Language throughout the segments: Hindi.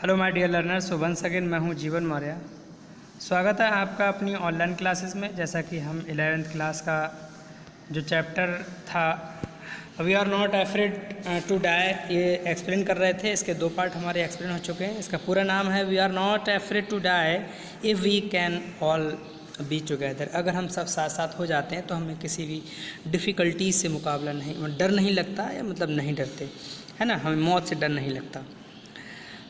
Hello my dear learners, so once again मैं हूं जीवन मौर्य। स्वागत है आपका अपनी ऑनलाइन क्लासेस में। जैसा कि हम 11th क्लास का जो चैप्टर था we are not afraid to die, ये एक्सप्लेन कर रहे थे। इसके दो पार्ट हमारे एक्सप्लेन हो चुके हैं। इसका पूरा नाम है we are not afraid to die if we can all be together. अगर हम सब साथ साथ हो जाते हैं तो हमें किसी भी डिफ़िकल्टी से मुकाबला नहीं, डर नहीं लगता, या मतलब नहीं डरते, है ना, हमें मौत से डर नहीं लगता।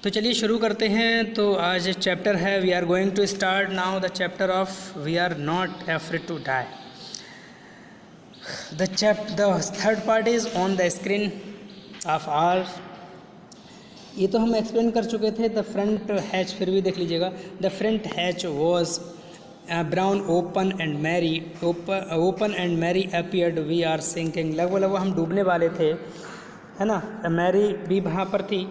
तो चलिए शुरू करते हैं। तो आज चैप्टर है we are going to start now the chapter of we are not afraid to die. The third part is on the screen of our. ये तो हम एक्सप्लेन कर चुके थे। द फ्रंट हैच फिर भी देख लीजिएगा। The front hatch was blown open and Mary appeared we are sinking. लगभग हम डूबने वाले थे, है ना। मैरी भी वहाँ पर थी।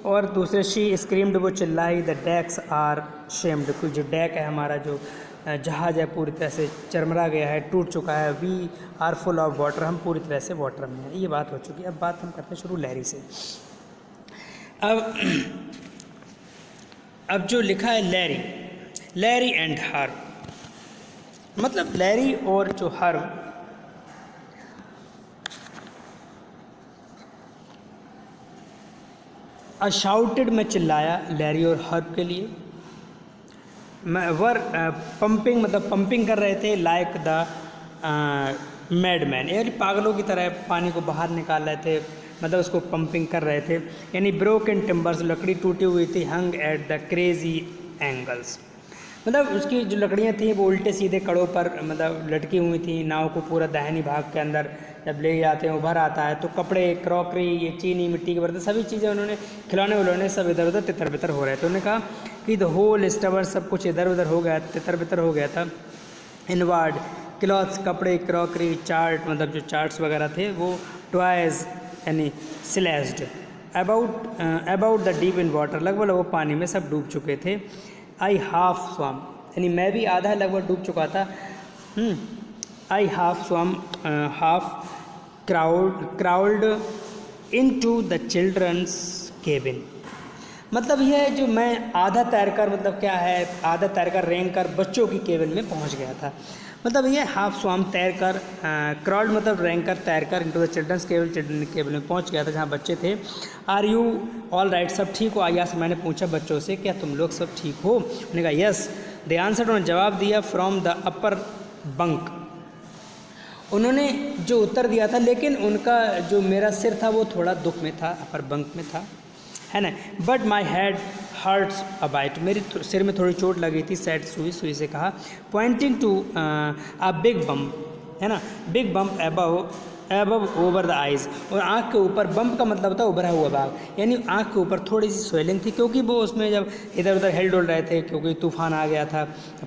और दूसरे शी स्क्रीम्ड, वो चिल्लाई। द डेक्स आर शेम्ड, कोई जो डेक है हमारा, जो जहाज़ है, पूरी तरह से चरमरा गया है, टूट चुका है। We are full of water, हम पूरी तरह से वाटर में हैं। ये बात हो चुकी है। अब बात हम करते हैं शुरू लैरी से। अब जो लिखा है लैरी एंड हर, मतलब लैरी और जो हर, अशाउटेड में चिल्लाया लैरी और हर्ब के लिए। पंपिंग, मतलब पंपिंग कर रहे थे लाइक द मैडमैन, यानी पागलों की तरह पानी को बाहर निकाल रहे थे, मतलब उसको पंपिंग कर रहे थे। यानी ब्रोकन टिम्बर्स, लकड़ी टूटी हुई थी। हंग एट द क्रेजी एंगल्स, मतलब उसकी जो लकड़ियाँ थी वो उल्टे सीधे कड़ों पर मतलब लटकी हुई थी। नाव को पूरा दाहिनी भाग के अंदर जब ले जाते हैं उभर आता है, तो कपड़े, क्रॉकरी, ये चीनी, मिट्टी के बर्तन, सभी चीज़ें उन्होंने, खिलौने विलौने सब इधर उधर तितर बितर हो रहे थे। उन्होंने कहा कि द होल स्टबर, सब कुछ इधर उधर हो गया, तितर बितर हो गया था। इनवार्ड क्लॉथ्स, कपड़े, क्रॉकरी, चार्ट, मतलब जो चार्ट्स वगैरह थे वो, टॉयज यानी slashed, about the deep in water, लगभग वो पानी में सब डूब चुके थे। आई हाफ स्वाम, यानी मैं भी आधा लगभग डूब चुका था। I half swam, half crawled into the children's cabin, मतलब यह है जो मैं आधा तैरकर, मतलब क्या है, आधा तैरकर रेंग कर बच्चों की केबिन में पहुंच गया था। मतलब ये हाफ स्वाम तैरकर, क्राउड मतलब रेंग कर, तैरकर into the children's cabin, children cabin में पहुंच गया था जहां बच्चे थे। आर यू ऑल राइट, सब ठीक हो? आया, मैंने पूछा बच्चों से, क्या तुम लोग सब ठीक हो? उन्होंने कहा यस। द आंसर, उन्होंने जवाब दिया। फ्रॉम द अपर बंक, उन्होंने जो उत्तर दिया था, लेकिन उनका जो मेरा सिर था वो थोड़ा दुख में था, अपर बंक में था, है ना। But my head hurts a bit, मेरी सिर में थोड़ी चोट लगी थी। सैड सुई से कहा, pointing to a big bump, है ना, big bump above over the eyes, और आँख के ऊपर, बम्प का मतलब था उभरा हुआ भाग, यानी आँख के ऊपर थोड़ी सी स्वेलिंग थी, क्योंकि वो उसमें जब इधर उधर हिल डुल रहे थे, क्योंकि तूफान आ गया था,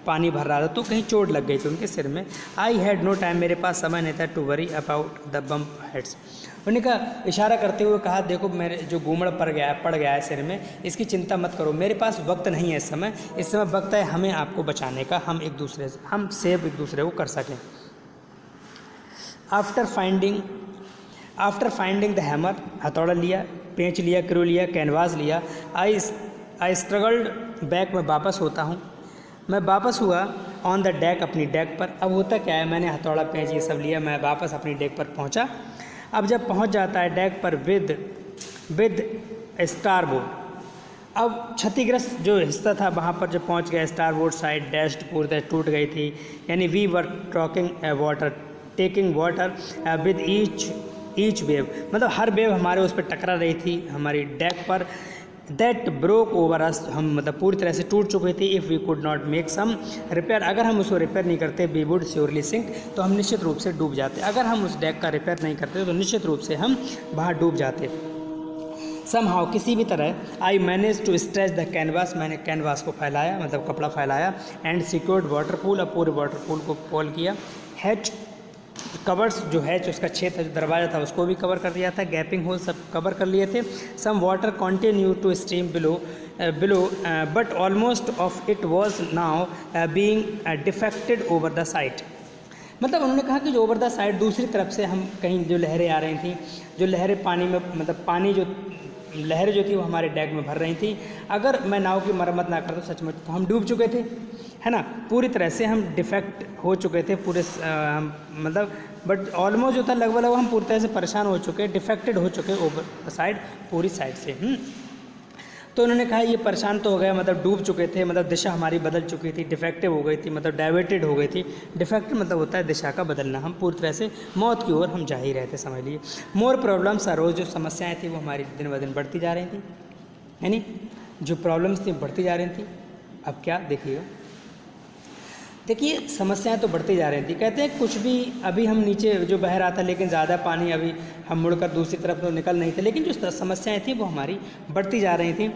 पानी भर रहा था, तो कहीं चोट लग गई थी उनके सिर में। आई हैड नो टाइम, मेरे पास समय नहीं था, to worry about the bump heads. उन्होंने कहा, इशारा करते हुए कहा, देखो मेरे जो घूमड़ पड़ गया है सिर में, इसकी चिंता मत करो, मेरे पास वक्त नहीं है इस समय वक्त है हमें आपको बचाने का, हम सेव एक दूसरे को कर सकें। आफ्टर फाइंडिंग द हैमर, हथौड़ा लिया, पेंच लिया, क्रू लिया, कैनवास लिया। आई स्ट्रगल्ड बैक, मैं वापस होता हूँ, मैं वापस हुआ। ऑन द डेक, अपनी डेक पर। अब होता क्या है, मैंने हथौड़ा, पेंच ये सब लिया, मैं वापस अपनी डेक पर पहुँचा। अब जब पहुँच जाता है डेक पर विद स्टारबोर्ड, अब क्षतिग्रस्त जो हिस्सा था वहाँ पर जब पहुँच गया, स्टारबोर्ड साइड डैश्ड, पूरी तरह टूट गई थी। यानी we were taking water with each wave, मतलब हर वेव हमारे उस पर टकरा रही थी, हमारी डेक पर। दैट ब्रोक ओवर अस, हम मतलब पूरी तरह से टूट चुके थे। If we could not make some repair, अगर हम उसको रिपेयर नहीं करते, वी वुड श्योरली सिंक, तो हम निश्चित रूप से डूब जाते। अगर हम उस डेक का रिपेयर नहीं करते तो निश्चित रूप से हम वहाँ डूब जाते। समहाउ, किसी भी तरह, I manage to stretch the canvas, मैंने कैनवास को फैलाया, मतलब कपड़ा फैलाया। एंड सिक्योर्ड वाटर पूल, अब पूरे वाटर पूल को पोल किया। हैच कवर्स, जो हैच उसका छेद था, जो दरवाज़ा था, उसको भी कवर कर दिया था। गैपिंग होल सब कवर कर लिए थे। Some water continue to stream below but almost of it was now being defected over the side, मतलब उन्होंने कहा कि जो ओवर द साइड दूसरी तरफ से हम कहीं जो लहरें आ रही थी, जो लहरें पानी में, मतलब पानी जो लहरें जो थी वो हमारे डेक में भर रही थी। अगर मैं नाव की मरम्मत ना करता तो सचमुच तो हम डूब चुके थे, है ना, पूरी तरह से हम डिफेक्ट हो चुके थे पूरे मतलब बट ऑलमोस्ट जो था लगभग हम पूरी तरह से परेशान हो चुके, डिफेक्टेड हो चुके ओवर साइड, पूरी साइड से। तो उन्होंने कहा ये परेशान तो हो गया, मतलब डूब चुके थे, मतलब दिशा हमारी बदल चुकी थी, डिफेक्टिव हो गई थी, मतलब डाइवर्टेड हो गई थी। डिफेक्ट मतलब होता है दिशा का बदलना, हम पूरी तरह से मौत की ओर हम जा ही रहे थे, समझ लीजिए। मोर प्रॉब्लम्स रोज़ जो समस्याएं थी वो हमारी दिन ब दिन बढ़ती जा रही थी, यानी जो प्रॉब्लम्स थी बढ़ती जा रही थी। अब क्या देखिएगा, देखिए समस्याएं तो बढ़ती जा रही थी। कहते हैं कुछ भी अभी हम नीचे जो बह रहा था लेकिन ज़्यादा पानी अभी हम मुड़कर दूसरी तरफ तो निकल नहीं थे, लेकिन जो समस्याएं थी वो हमारी बढ़ती जा रही थी।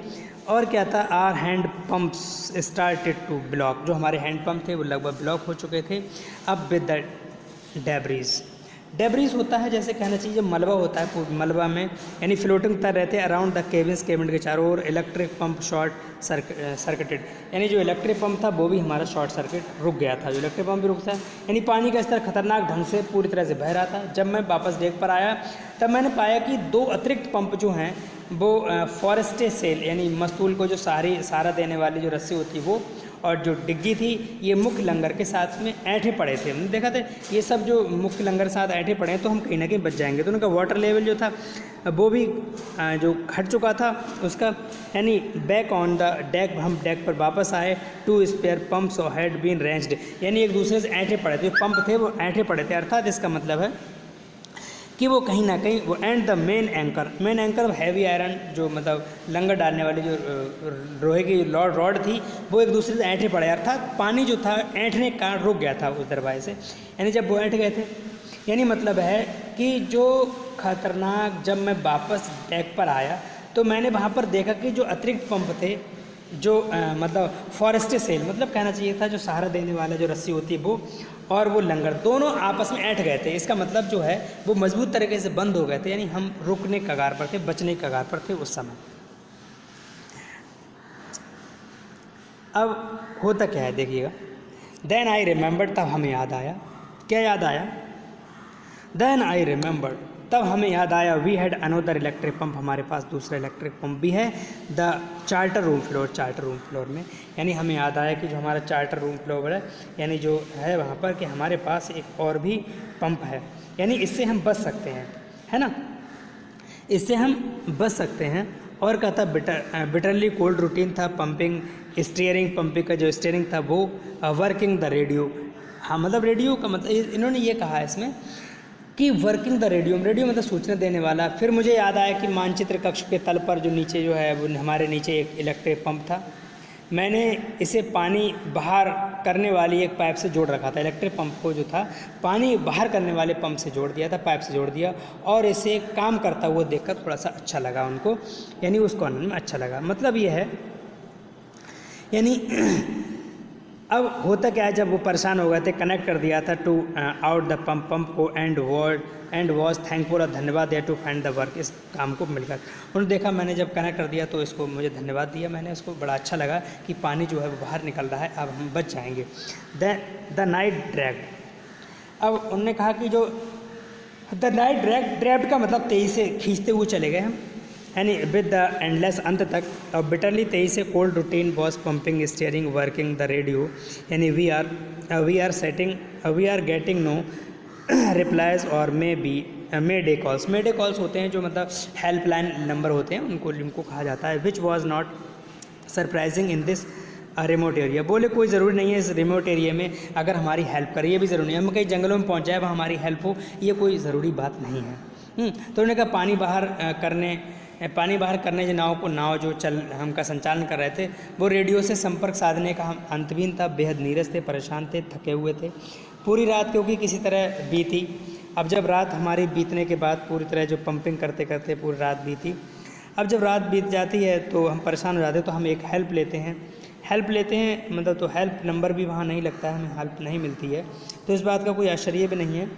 और क्या था, our hand pumps started to block, जो हमारे हैंड पंप थे वो लगभग ब्लॉक हो चुके थे। अब विद द डेब्रीज, डेब्रीज होता है जैसे कहना चाहिए मलबा होता है, मलबा में यानी फ्लोटिंग तर रहते हैं अराउंड द केबिन्स, केबिन के चारों ओर। इलेक्ट्रिक पंप शॉर्ट सर्किटेड, यानी जो इलेक्ट्रिक पंप था वो भी हमारा शॉर्ट सर्किट रुक गया था। जो इलेक्ट्रिक पंप भी रुकता है, यानी पानी का स्तर खतरनाक ढंग से पूरी तरह से बह रहा था। जब मैं वापस डेक पर आया तब मैंने पाया कि 2 अतिरिक्त पंप जो हैं वो फॉरेस्टे सेल यानी मस्तूल को जो सहारा देने वाली जो रस्सी होती वो, और जो डिग्गी थी ये मुख्य लंगर के साथ में ऐंठे पड़े थे। हमने देखा था ये सब जो मुख्य लंगर साथ ऐंठे पड़े हैं तो हम कहीं ना कहीं बच जाएंगे। तो उनका वाटर लेवल जो था वो भी जो घट चुका था उसका, यानी बैक ऑन द डेक, हम डेक पर वापस आए। 2 spare pumps had been ranged, यानी एक दूसरे से ऐंठे पड़े थे, पंप थे वो ऐंठे पड़े थे, अर्थात इसका मतलब है कि वो कहीं ना कहीं वो and the main anchor heavy iron, जो मतलब लंगर डालने वाली जो लोहे की रॉड थी वो एक दूसरे से ऐंठे पड़े, अर्थात पानी जो था ऐंठने का रुक गया था उस दरवाजे से। यानी जब वो ऐंठ गए थे, यानी मतलब है कि जो खतरनाक, जब मैं वापस डेक पर आया तो मैंने वहाँ पर देखा कि जो अतिरिक्त पंप थे, जो मतलब फॉरेस्टे सेल, मतलब कहना चाहिए था जो सहारा देने वाला जो रस्सी होती है वो, और वो लंगर दोनों आपस में ऐंठ गए थे। इसका मतलब जो है वो मजबूत तरीके से बंद हो गए थे, यानी हम रुकने कगार पर थे, बचने कगार पर थे उस समय। अब होता क्या है देखिएगा, देन आई रिमेंबर्ड, तब हमें याद आया, क्या याद आया, देन आई रिमेंबर्ड, तब हमें याद आया, we had another electric pump, हमारे पास दूसरा इलेक्ट्रिक पंप भी है, द चार्टर रूम फ्लोर में। यानी हमें याद आया कि जो हमारा चार्टर रूम फ्लोर है, यानी जो है वहाँ पर, कि हमारे पास एक और भी पंप है, यानी इससे हम बच सकते हैं, है ना, इससे हम बच सकते हैं। और क्या था, बिटरली कोल्ड रूटीन था पंपिंग स्टीयरिंग, पंपिंग का जो स्टीयरिंग था वो वर्किंग द रेडियो। हाँ, मतलब रेडियो का मतलब इन्होंने ये कहा है इसमें कि वर्किंग द रेडियो मतलब सूचना देने वाला। फिर मुझे याद आया कि मानचित्र कक्ष के तल पर जो नीचे जो है वो हमारे नीचे एक इलेक्ट्रिक पंप था, मैंने इसे पानी बाहर करने वाली एक पाइप से जोड़ रखा था। इलेक्ट्रिक पंप को जो था पानी बाहर करने वाले पंप से जोड़ दिया था, पाइप से जोड़ दिया, और इसे काम करता हुआ देखकर थोड़ा सा अच्छा लगा उनको, यानी उस कॉर्नर में अच्छा लगा। मतलब ये है, यानी अब होता क्या है, जब वो परेशान हो गए थे, कनेक्ट कर दिया था टू आउट द पंप को, एंड वॉज थैंकफुल, और धन्यवाद दिया टू फाइंड द वर्क, इस काम को मिलकर। उन्होंने देखा मैंने जब कनेक्ट कर दिया तो इसको मुझे धन्यवाद दिया, मैंने इसको बड़ा अच्छा लगा कि पानी जो है वो बाहर निकल रहा है, अब हम बच जाएंगे। द नाइट ड्रैग, अब उन्होंने कहा कि जो द नाइट ड्रैग का मतलब तेजी से खींचते हुए चले गए हम, यानी विद द एंडलेस, अंत तक। और बिटरली तेजी से cold routine was pumping steering working the radio, यानी we are getting no replies और मे डे कॉल्स होते हैं जो मतलब हेल्पलाइन नंबर होते हैं, उनको कहा जाता है। Which was not surprising in this remote area, बोले कोई ज़रूरी नहीं है इस रिमोट एरिया में अगर हमारी हेल्प करे, ये भी ज़रूरी नहीं है, हम कहीं जंगलों में पहुंच जाए वहाँ हमारी हेल्प हो, ये कोई ज़रूरी बात नहीं है। तो उन्होंने कहा पानी बाहर करने जो नाव जो हमका संचालन कर रहे थे वो रेडियो से संपर्क साधने का हम अंतहीन था, बेहद नीरस थे, परेशान थे, थके हुए थे। पूरी रात क्योंकि किसी तरह बीती। अब जब रात हमारी बीतने के बाद पूरी तरह जो पंपिंग करते करते पूरी रात बीती, अब जब रात बीत जाती है तो हम परेशान हो जाते हैं, तो हम एक हेल्प लेते हैं मतलब, तो हेल्प नंबर भी वहाँ नहीं लगता है, हमें हेल्प नहीं मिलती है, तो इस बात का कोई आश्चर्य भी नहीं है,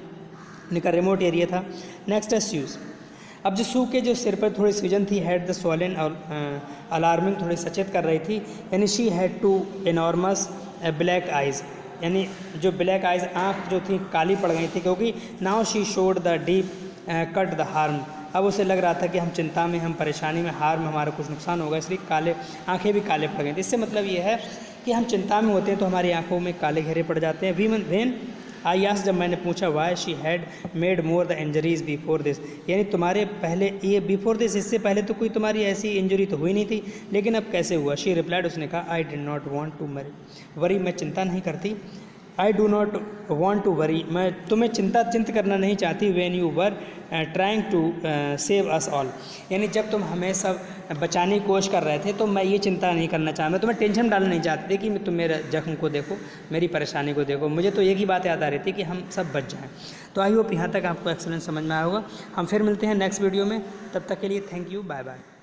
उनका रिमोट एरिया था। नेक्स्ट है सूज, अब जो सू के जो सिर पर थोड़ी सूजन थी, हैड द स्वॉलन और अलार्मिंग, थोड़ी सचेत कर रही थी, यानी she had two enormous black eyes, यानी जो ब्लैक आइज़ आँख जो थी काली पड़ गई थी, क्योंकि now she showed the deep cut the harm, अब उसे लग रहा था कि हम चिंता में, हम परेशानी में, हार में, हमारा कुछ नुकसान होगा, इसलिए काले आंखें भी काले पड़ गई। इससे मतलब ये है कि हम चिंता में होते हैं तो हमारी आंखों में काले घेरे पड़ जाते हैं। वेन आई आस्क्ड, जब मैंने पूछा why she had made more the injuries before this, यानी तुम्हारे पहले ये बिफोर दिस, इससे पहले तो कोई तुम्हारी ऐसी इंजरी तो हुई नहीं थी, लेकिन अब कैसे हुआ। शी रिप्लाइड, उसने कहा I did not want to worry, मैं चिंता नहीं करती। I do not want to worry, मैं तुम्हें चिंता करना नहीं चाहती। When you were trying to save us all, यानी जब तुम हमें सब बचाने की कोशिश कर रहे थे तो मैं ये चिंता नहीं करना चाह, मैं तुम्हें टेंशन डालना नहीं चाहती थी कि तुम मेरे जख्म को देखो, मेरी परेशानी को देखो, मुझे तो एक ही बात याद आ रही थी कि हम सब बच जाएं। तो आई होप यहाँ तक आपको एक्सलेंस समझ में आया होगा। हम फिर मिलते हैं नेक्स्ट वीडियो में, तब तक के लिए थैंक यू, बाय बाय।